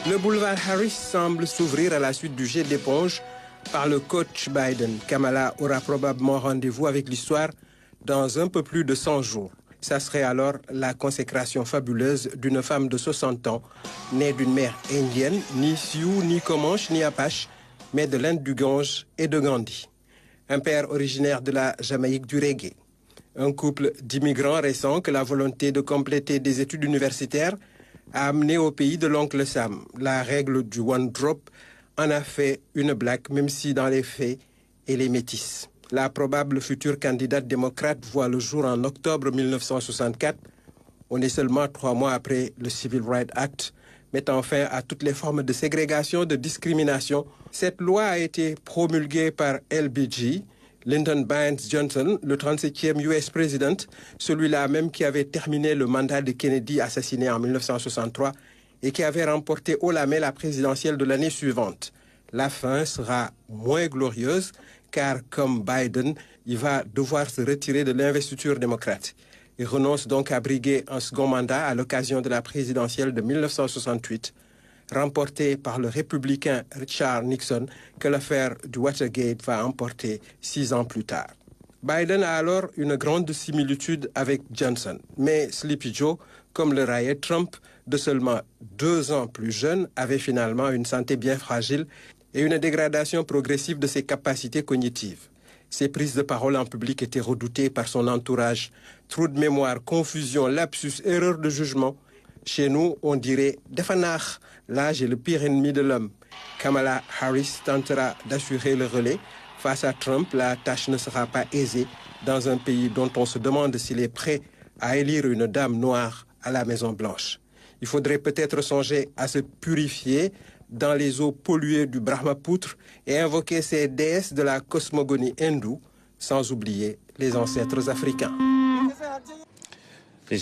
Le boulevard Harris semble s'ouvrir à la suite du jet d'éponge par le coach Biden. Kamala aura probablement rendez-vous avec l'histoire dans un peu plus de 100 jours. Ça serait alors la consécration fabuleuse d'une femme de 60 ans, née d'une mère indienne, ni Sioux, ni Comanche, ni Apache, mais de l'Inde du Gange et de Gandhi. Un père originaire de la Jamaïque du reggae. Un couple d'immigrants récents que la volonté de compléter des études universitaires a amené au pays de l'oncle Sam. La règle du one drop en a fait une blague, même si dans les faits, elle est métisse. La probable future candidate démocrate voit le jour en octobre 1964. On est seulement 3 mois après le Civil Rights Act, mettant fin à toutes les formes de ségrégation, de discrimination. Cette loi a été promulguée par LBJ, Lyndon Baines Johnson, le 37e US President, celui-là même qui avait terminé le mandat de Kennedy assassiné en 1963 et qui avait remporté haut la main la présidentielle de l'année suivante. La fin sera moins glorieuse car, comme Biden, il va devoir se retirer de l'investiture démocrate. Il renonce donc à briguer un second mandat à l'occasion de la présidentielle de 1968, remportée par le républicain Richard Nixon, que l'affaire du Watergate va emporter 6 ans plus tard. Biden a alors une grande similitude avec Johnson, mais Sleepy Joe, comme le raillait Trump, de seulement 2 ans plus jeune, avait finalement une santé bien fragile et une dégradation progressive de ses capacités cognitives. Ses prises de parole en public étaient redoutées par son entourage. Trou de mémoire, confusion, lapsus, erreur de jugement. Chez nous, on dirait « Defanach ». L'âge est le pire ennemi de l'homme. Kamala Harris tentera d'assurer le relais. Face à Trump, la tâche ne sera pas aisée dans un pays dont on se demande s'il est prêt à élire une dame noire à la Maison-Blanche. Il faudrait peut-être songer à se purifier dans les eaux polluées du Brahmapoutre et invoquer ces déesses de la cosmogonie hindoue, sans oublier les ancêtres africains.